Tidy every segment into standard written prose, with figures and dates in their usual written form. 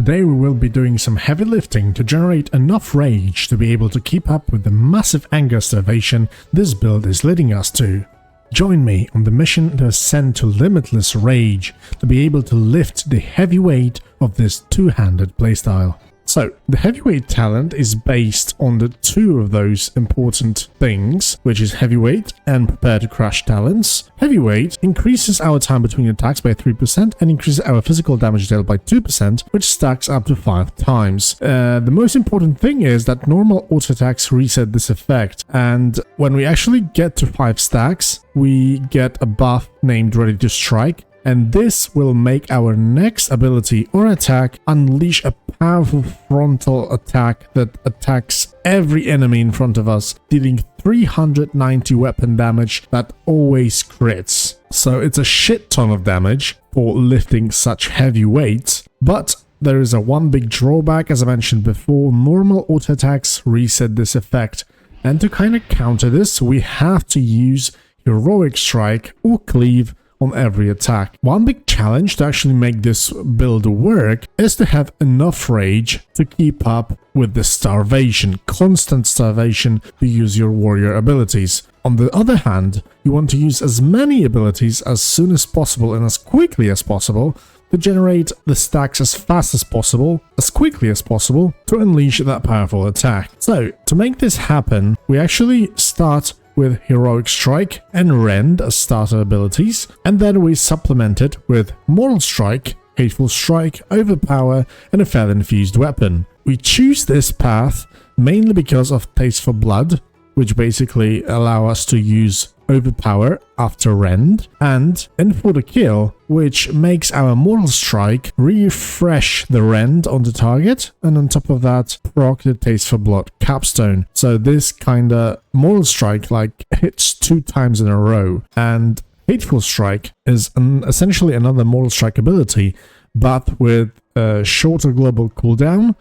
Today we will be doing some heavy lifting to generate enough rage to be able to keep up with the massive anger starvation this build is leading us to. Join me on the mission to ascend to limitless rage to be able to lift the heavy weight of this two-handed playstyle. So, the heavyweight talent is based on the two of those important things, which is heavyweight and prepare to crush talents. Heavyweight increases our time between attacks by 3% and increases our physical damage dealt by 2%, which stacks up to 5 times. The most important thing is that normal auto attacks reset this effect, and when we actually get to 5 stacks, we get a buff named Ready to Strike, and this will make our next ability or attack unleash a powerful frontal attack that attacks every enemy in front of us, dealing 390 weapon damage that always crits. So it's a shit ton of damage for lifting such heavy weights, but there is a one big drawback. As I mentioned before, normal auto attacks reset this effect, and to kind of counter this, we have to use Heroic Strike or Cleave on every attack. One big challenge to actually make this build work is to have enough rage to keep up with the starvation, constant starvation to use your warrior abilities. On the other hand, you want to use as many abilities as soon as possible and as quickly as possible to generate the stacks as fast as possible, as quickly as possible, to unleash that powerful attack. So, to make this happen, we actually start with Heroic Strike and Rend as starter abilities, and then we supplement it with Moral Strike, Hateful Strike, Overpower, and a Feather-infused weapon. We choose this path mainly because of Taste for Blood, which basically allow us to use Overpower after Rend, and In for the Kill, which makes our Moral Strike refresh the Rend on the target, and on top of that, proc the Taste for Blood capstone. So this kinda Moral Strike like hits 2 times in a row, and Hateful Strike is essentially another Moral Strike ability, but with a shorter global cooldown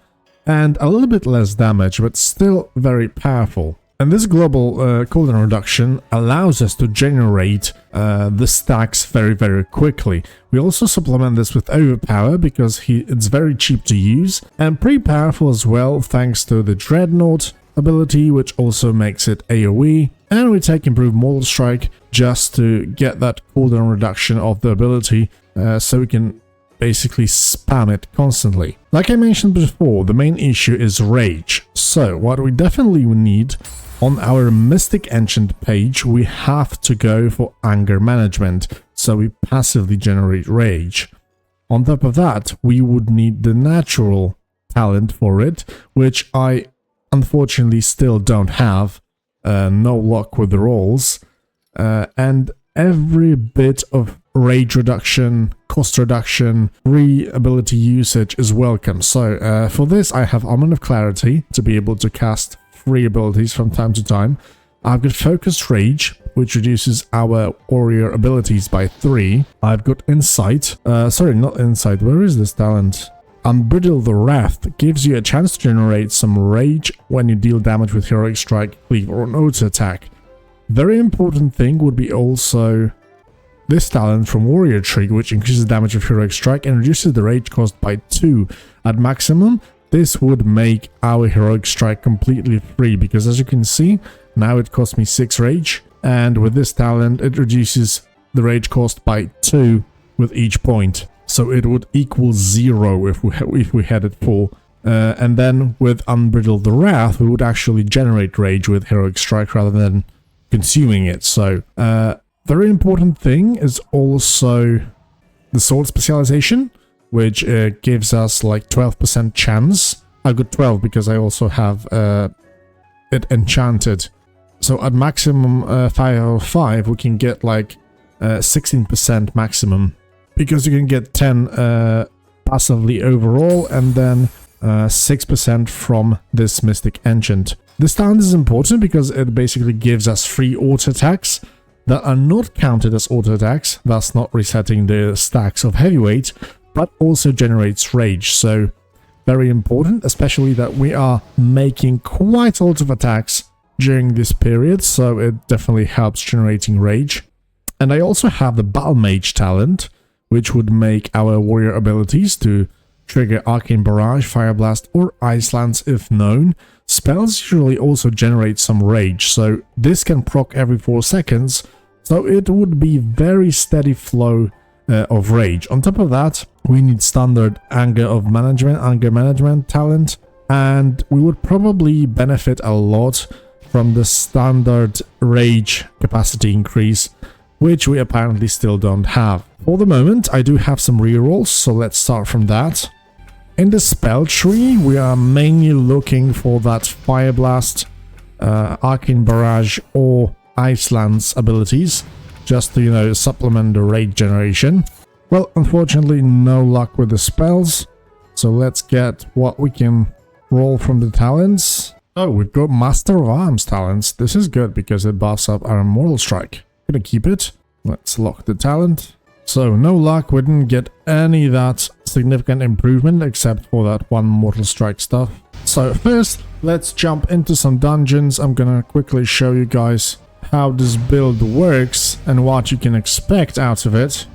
and a little bit less damage, but still very powerful. And this global cooldown reduction allows us to generate the stacks very quickly. We also supplement this with Overpower because it's very cheap to use and pretty powerful as well thanks to the Dreadnought ability, which also makes it AoE. And we take Improved Mortal Strike just to get that cooldown reduction of the ability so we can basically spam it constantly. Like I mentioned before, the main issue is rage. So what we definitely need on our Mystic Ancient page, we have to go for anger management, so we passively generate rage. On top of that, we would need the natural talent for it, which I unfortunately still don't have. No luck with the rolls. And every bit of rage reduction, cost reduction, free ability usage is welcome. So for this, I have Omen of Clarity to be able to cast free abilities from time to time. I've got Focused Rage, which reduces our warrior abilities by 3. I've got Insight. Sorry, not Insight. Where is this talent? Unbridle the Wrath gives you a chance to generate some rage when you deal damage with Heroic Strike, Cleave, or an auto attack. Very important thing would be also this talent from Warrior Tree, which increases damage of Heroic Strike and reduces the rage cost by 2 at maximum. This would make our Heroic Strike completely free, because as you can see, now it costs me 6 rage, and with this talent it reduces the rage cost by 2 with each point. So it would equal 0 if we had it full. And then with Unbridle the Wrath, we would actually generate rage with Heroic Strike rather than consuming it. So, very important thing is also the Sword Specialization, which gives us like 12% chance. I got 12 because I also have it enchanted. So at maximum 5/5, we can get like 16% maximum, because you can get 10 passively overall and then 6% from this Mystic Ancient. This talent is important because it basically gives us free auto attacks that are not counted as auto attacks, thus not resetting the stacks of heavyweight, but also generates rage. So very important, especially that we are making quite a lot of attacks during this period, so it definitely helps generating rage. And I also have the Battle Mage talent, which would make our warrior abilities to trigger Arcane Barrage, Fire Blast, or Ice Lance if known. Spells usually also generate some rage, so this can proc every 4 seconds, so it would be very steady flow of rage. On top of that, we need standard anger management talent, and we would probably benefit a lot from the standard rage capacity increase, which we apparently still don't have. For the moment, I do have some rerolls, so let's start from that. In the spell tree, we are mainly looking for that Fire Blast, Arcane Barrage, or Ice Lance abilities, just to, you know, supplement the rage generation. Well, unfortunately, no luck with the spells, so let's get what we can roll from the talents. Oh, we've got Master of Arms talents. This is good because it buffs up our Immortal Strike. Gonna keep it. Let's lock the talent. So, no luck, we didn't get any that significant improvement except for that one Mortal Strike stuff. So first, let's jump into some dungeons. I'm gonna quickly show you guys how this build works and what you can expect out of it.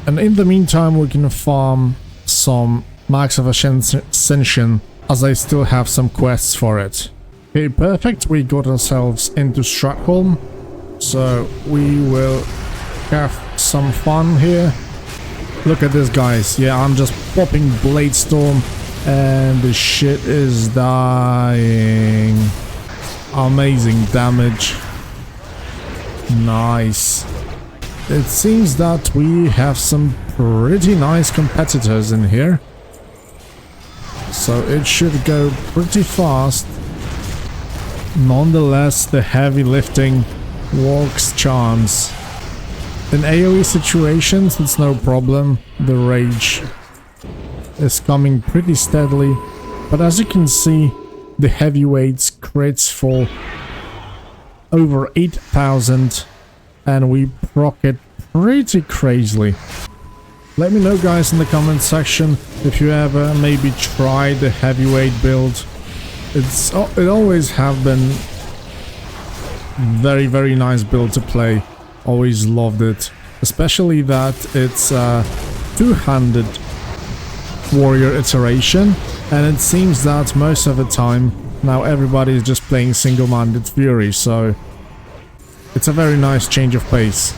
And in the meantime, we can farm some Max of Ascension, as I still have some quests for it. Okay, perfect, we got ourselves into Stratholm, so we will have some fun here. Look at this, guys. Yeah, I'm just popping Bladestorm and the shit is dying. Amazing damage. Nice. It seems that we have some pretty nice competitors in here, so it should go pretty fast. Nonetheless, the heavy lifting works charms. In AoE situations, it's no problem. The rage is coming pretty steadily. But as you can see, the heavyweights crits for over 8,000. And we proc it pretty crazily. Let me know, guys, in the comment section if you ever maybe tried the heavyweight build. It always have been very nice build to play. Always loved it, especially that it's a two-handed warrior iteration, and it seems that most of the time now everybody is just playing single-minded fury, so it's a very nice change of pace.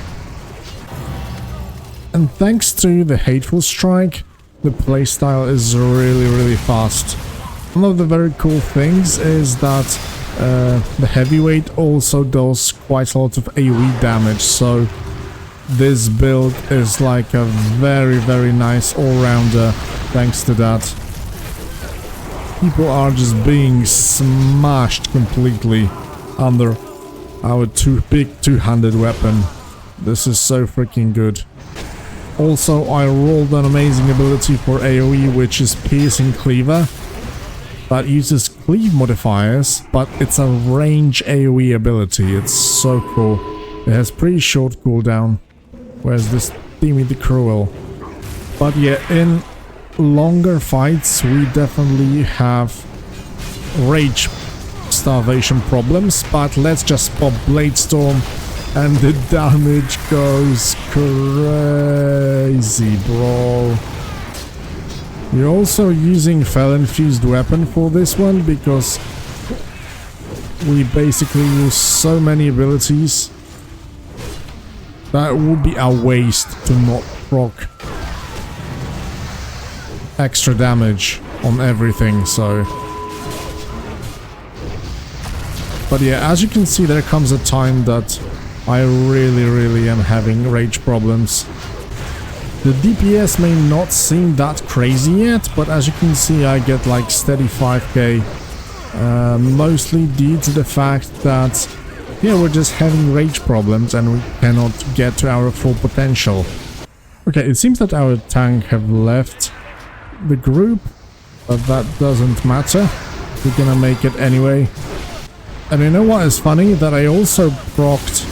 And thanks to the Hateful Strike, the playstyle is really fast. One of the very cool things is that the heavyweight also does quite a lot of AoE damage, so this build is like a very nice all-rounder thanks to that. People are just being smashed completely under our big two-handed weapon. This is so freaking good. Also, I rolled an amazing ability for AoE, which is Piercing Cleaver. That uses cleave modifiers, but it's a range AoE ability. It's so cool. It has pretty short cooldown. Whereas this Theme the Cruel. But yeah, in longer fights, we definitely have rage starvation problems. But let's just pop Bladestorm, and the damage goes crazy, bro. We're also using Fel-infused weapon for this one because we basically use so many abilities that it would be a waste to not proc extra damage on everything, so. But yeah, as you can see, there comes a time that I really am having rage problems. The DPS may not seem that crazy yet, but as you can see, I get like steady 5k, mostly due to the fact that, yeah, we're just having rage problems and we cannot get to our full potential. Okay, it seems that our tank have left the group, but that doesn't matter. We're gonna make it anyway. And you know what is funny? That I also procced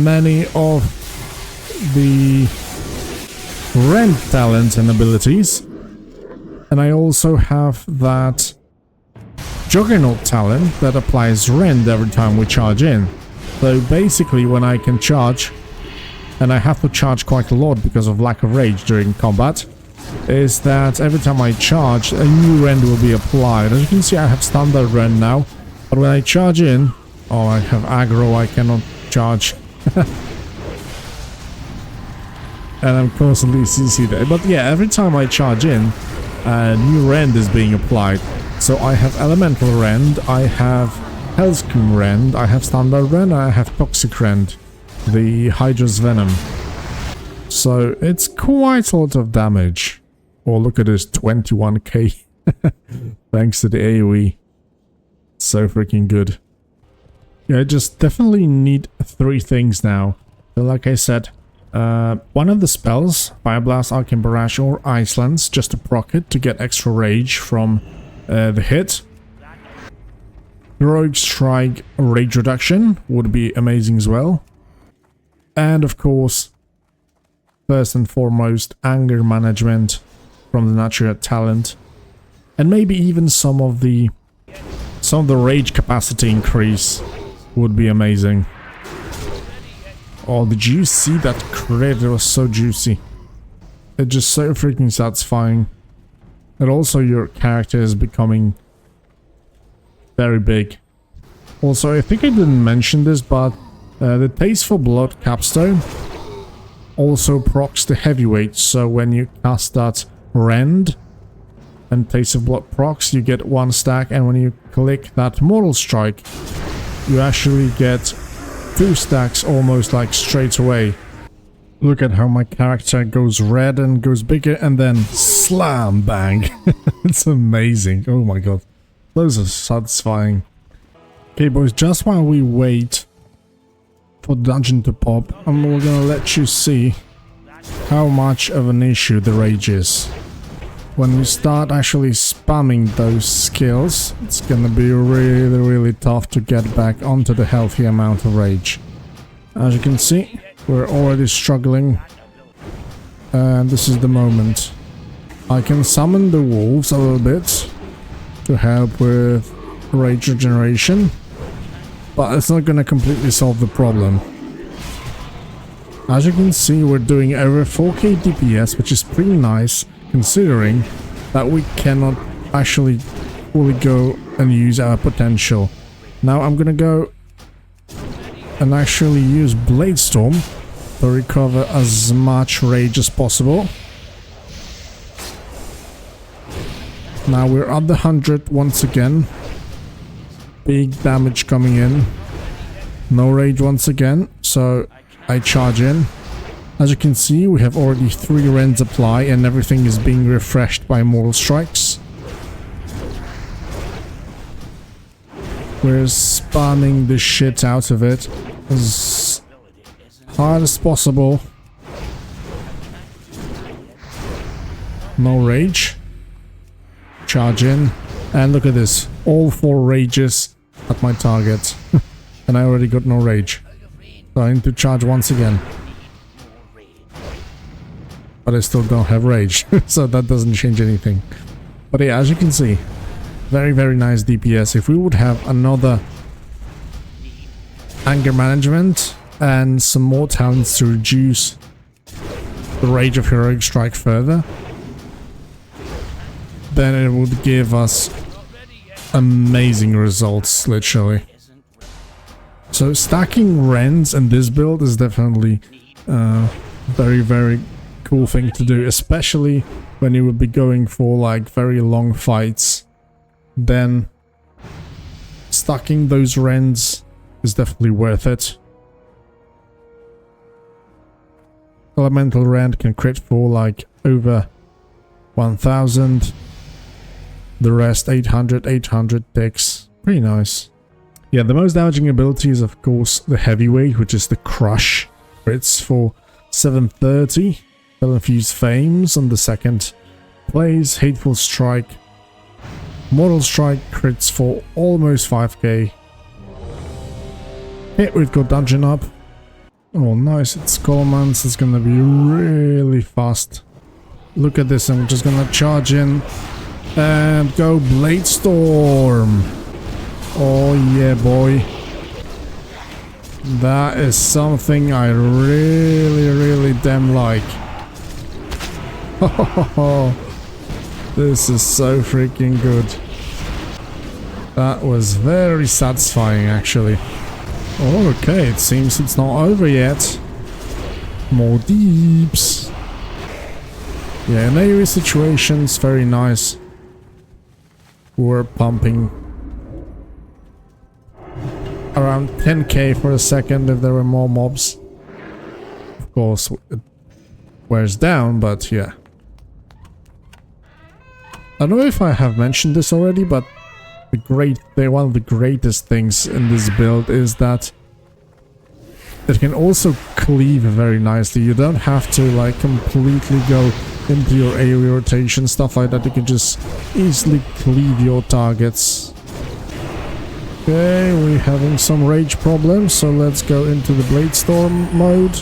many of the rend talents and abilities, and I also have that Juggernaut talent that applies rend every time we charge in. So basically, when I can charge, and I have to charge quite a lot because of lack of rage during combat, is that every time I charge, a new rend will be applied. As you can see, I have standard rend now, but when I charge in, oh, I have aggro, I cannot charge. And I'm constantly CC there. But yeah, every time I charge in, a new rend is being applied. So I have elemental rend, I have hellscream rend, I have standard rend, I have toxic rend, the Hydra's venom. So it's quite a lot of damage. Oh, look at this, 21k. Thanks to the AoE. So freaking good. Yeah, I just definitely need 3 things now. So like I said, one of the spells, Fire Blast, Arcane Barrage or Ice Lance, just to proc it to get extra rage from the hit. Heroic Strike Rage Reduction would be amazing as well. And of course, first and foremost, Anger Management from the Natural Talent. And maybe even some of the rage capacity increase would be amazing. Oh, did you see that crit? It was so juicy. It's just so freaking satisfying. And also your character is becoming very big. Also, I think I didn't mention this, but the Taste for Blood capstone also procs the heavyweight. So when you cast that rend and Taste of Blood procs, you get 1 stack, and when you click that Mortal Strike, you actually get 2 stacks almost like straight away. Look at how my character goes red and goes bigger and then slam bang. It's amazing. Oh my god. Those are satisfying. Okay boys, just while we wait for the dungeon to pop, we're gonna let you see how much of an issue the rage is. When we start actually spamming those skills, it's gonna be really tough to get back onto the healthy amount of rage. As you can see, we're already struggling, and this is the moment. I can summon the wolves a little bit to help with rage regeneration, but it's not gonna completely solve the problem. As you can see, we're doing over 4k DPS, which is pretty nice, considering that we cannot actually fully go and use our potential. Now I'm gonna go and actually use Bladestorm to recover as much rage as possible. Now we're at the 100 once again. Big damage coming in. No rage once again, so I charge in. As you can see, we have already 3 rends apply and everything is being refreshed by Mortal Strikes. We're spamming the shit out of it as hard as possible. No rage. Charge in. And look at this. All 4 rages at my target. And I already got no rage. So I need to charge once again. But I still don't have rage, so that doesn't change anything. But yeah, as you can see, very nice DPS. If we would have another anger management and some more talents to reduce the rage of Heroic Strike further, then it would give us amazing results, literally. So stacking rends in this build is definitely very cool thing to do, especially when you would be going for like very long fights. Then stacking those rends is definitely worth it. Elemental rend can crit for like over 1000. The rest 800 ticks. Pretty nice. Yeah, the most damaging ability is of course the heavyweight, which is the crush. Crits for 730. Infused Fames on the second place. Hateful Strike. Mortal Strike crits for almost 5k. Here we've got Dungeon up. Oh nice, it's Colomance. It's gonna be really fast. Look at this, I'm just gonna charge in and go Bladestorm. Oh yeah boy. That is something I really damn like. This is so freaking good. That was very satisfying, actually. Okay, it seems it's not over yet. More deeps. Yeah, in AoE situations, very nice. We're pumping around 10k for a second if there were more mobs. Of course, it wears down, but yeah. I don't know if I have mentioned this already, but one of the greatest things in this build is that it can also cleave very nicely. You don't have to like completely go into your AoE rotation, stuff like that. You can just easily cleave your targets. Okay, we're having some rage problems, so let's go into the Bladestorm mode.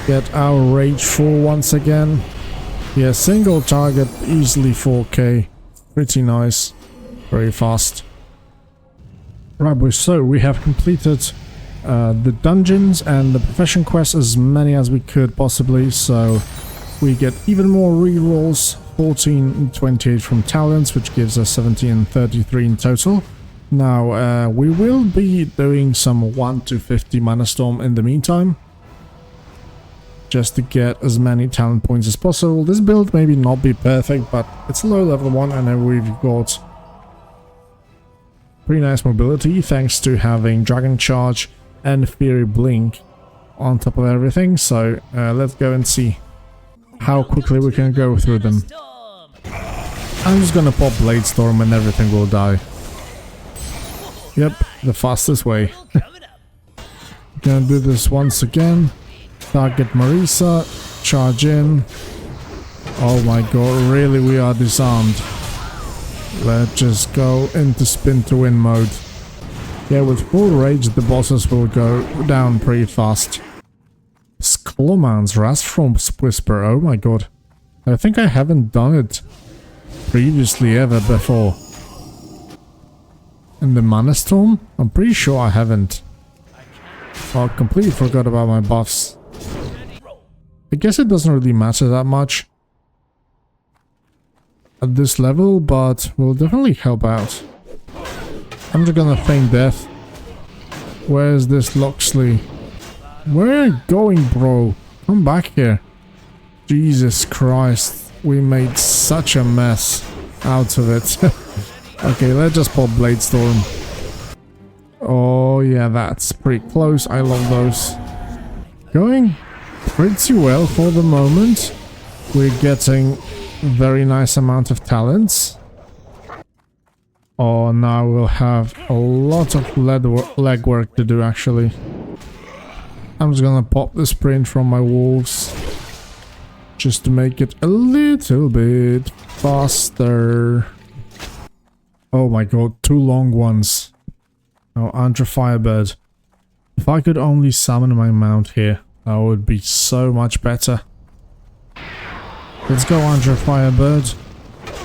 Get our rage full once again. Yeah, single target, easily 4k. Pretty nice. Very fast. Right, boys, so we have completed the dungeons and the profession quests, as many as we could possibly, so we get even more rerolls, 14 and 28 from talents, which gives us 17 and 33 in total. Now, we will be doing some 1 to 50 Manastorm in the meantime, just to get as many talent points as possible. This build maybe not be perfect, but it's a low level one, and then we've got pretty nice mobility thanks to having Dragon Charge and Fury Blink on top of everything. So let's go and see how quickly we can go through them. I'm just gonna pop Bladestorm and everything will die. Yep, the fastest way. Gonna do this once again. Target Marisa, charge in. Oh my god, really we are disarmed. Let's just go into spin to win mode. Yeah, with full rage the bosses will go down pretty fast. Skullman's Rasfrom's Whisper, oh my god. I think I haven't done it previously ever before. In the Manastorm? I'm pretty sure I haven't. Oh, I completely forgot about my buffs. I guess it doesn't really matter that much at this level, but will definitely help out. I'm just gonna feign death. Where's this Loxley? Where are you going, bro? Come back here. Jesus Christ, we made such a mess out of it. Okay, let's just pop Bladestorm. Oh yeah, that's pretty close. I love those. Going pretty well for the moment. We're getting very nice amount of talents. Oh, now we'll have a lot of legwork to do actually. I'm just gonna pop the sprint from my wolves just to make it a little bit faster. Oh my god, 2 long ones. Oh, Andra Firebird. If I could only summon my mount here, that would be so much better. Let's go, Andra Firebird.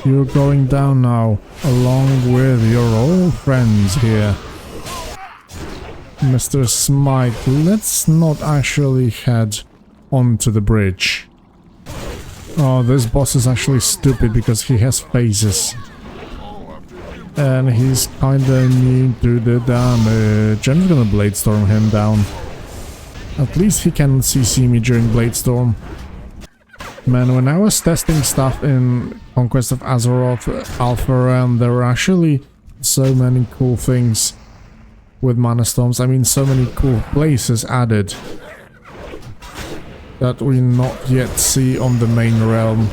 You're going down now, along with your old friends here. Mr. Smite, let's not actually head onto the bridge. Oh, this boss is actually stupid because he has phases. And he's kinda immune to the damage. I'm just gonna Bladestorm him down. At least he can CC me during Bladestorm. Man, when I was testing stuff in Conquest of Azeroth Alpha Realm, there were actually so many cool things with Manastorms. I mean, so many cool places added that we not yet see on the main realm.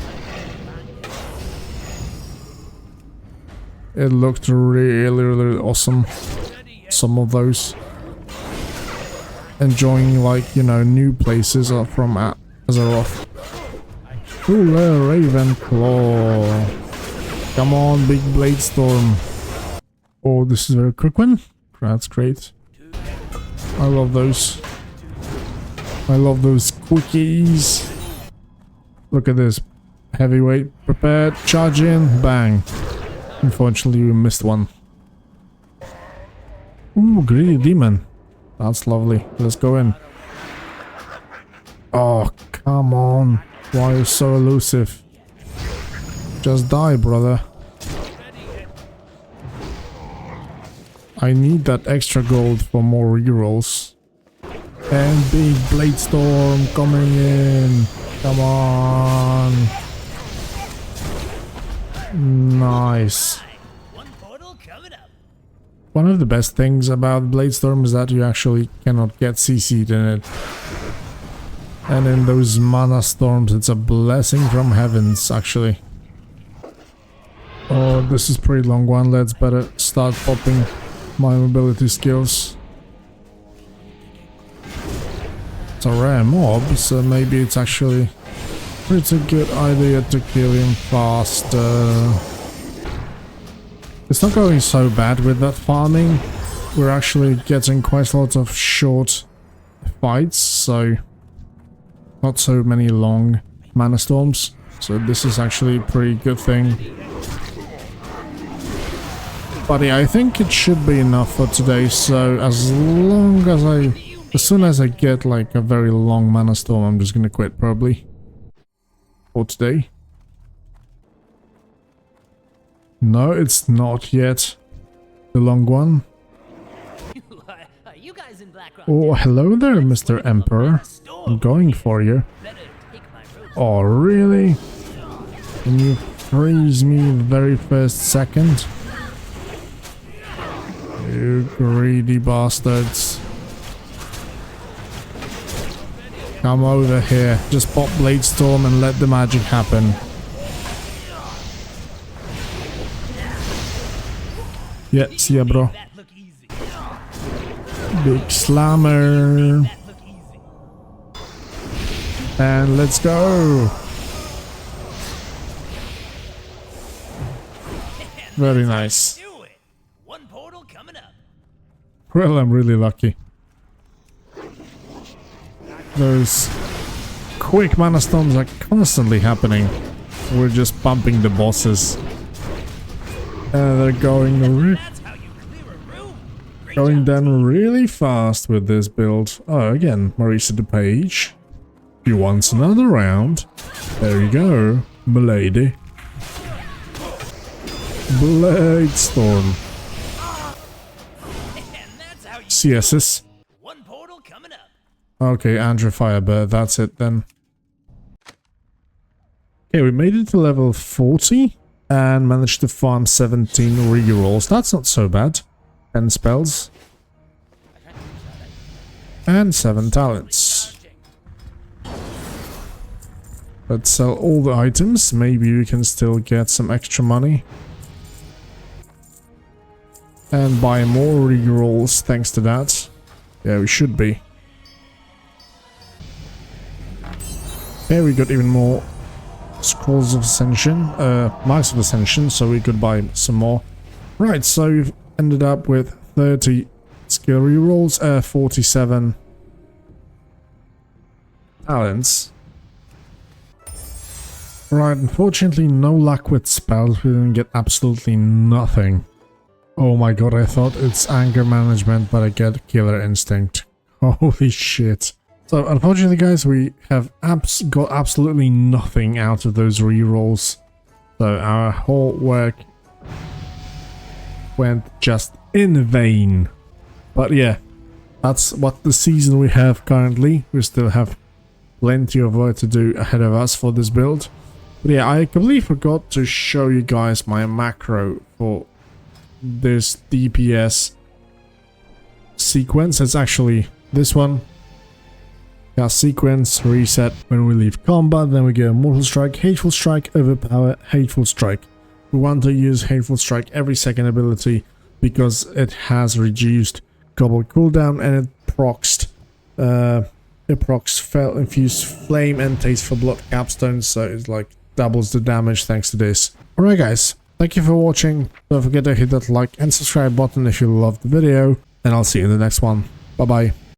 It looked really awesome. Some of those. Enjoying, like, you know, new places from Azeroth. Cooler Ravenclaw. Come on, big Bladestorm. Oh, this is a very quick one. That's great. I love those. I love those quickies. Look at this. Heavyweight prepared. Charge in. Bang. Unfortunately, we missed one. Ooh, Greedy Demon. That's lovely. Let's go in. Oh, come on. Why are you so elusive? Just die, brother. I need that extra gold for more rerolls. And big blade storm coming in. Come on. Nice. One of the best things about blade storm is that you actually cannot get CC'd in it. And in those Manastorms, it's a blessing from heavens, actually. Oh, this is a pretty long one. Let's better start popping my mobility skills. It's a rare mob, so maybe it's actually a pretty good idea to kill him faster. It's not going so bad with that farming. We're actually getting quite a lot of short fights, so not so many long Manastorms. So this is actually a pretty good thing. But yeah, I think it should be enough for today. So as soon as I get like a very long Manastorm, I'm just gonna quit probably for today. No, it's not yet the long one. Oh, hello there, Mr. Emperor. I'm going for you. Oh, really? Can you freeze me the very first second? You greedy bastards. Come over here. Just pop Blade Storm and let the magic happen. Yeah, see ya, bro. Big slammer. And let's go. Very nice. Well, I'm really lucky. Those quick Manastorms are constantly happening. We're just bumping the bosses. And they're going down really fast with this build. Oh, again, Marisa the Page. She wants another round. There you go, milady. Blade Storm. CSS. Okay, Andrew Firebird, that's it then. Okay, we made it to level 40. And managed to farm 17 rerolls. That's not so bad. 10 spells. And 7 talents. Let's sell all the items. Maybe we can still get some extra money. And buy more rerolls thanks to that. Yeah, we should be. Here we got even more Scrolls of Ascension, Marks of Ascension, so we could buy some more. Right, so we've ended up with 30 skill rerolls, 47 talents. Right, unfortunately no luck with spells, we didn't get absolutely nothing. Oh my god, I thought it's anger management, but I get killer instinct. Holy shit. So unfortunately guys, we have got absolutely nothing out of those rerolls. So our whole work went just in vain. But yeah, that's what the season we have currently. We still have plenty of work to do ahead of us for this build. But yeah, I completely forgot to show you guys my macro for this DPS sequence. It's actually this one. Our sequence reset when we leave combat, then we get Mortal Strike, Hateful Strike, Overpower, Hateful Strike. We want to use Hateful Strike every second ability because it has reduced Gobble cooldown and it procs Fell Infused Flame and Taste for Blood Capstone, so it's like doubles the damage thanks to this. Alright guys, thank you for watching. Don't forget to hit that like and subscribe button if you loved the video, and I'll see you in the next one. Bye bye.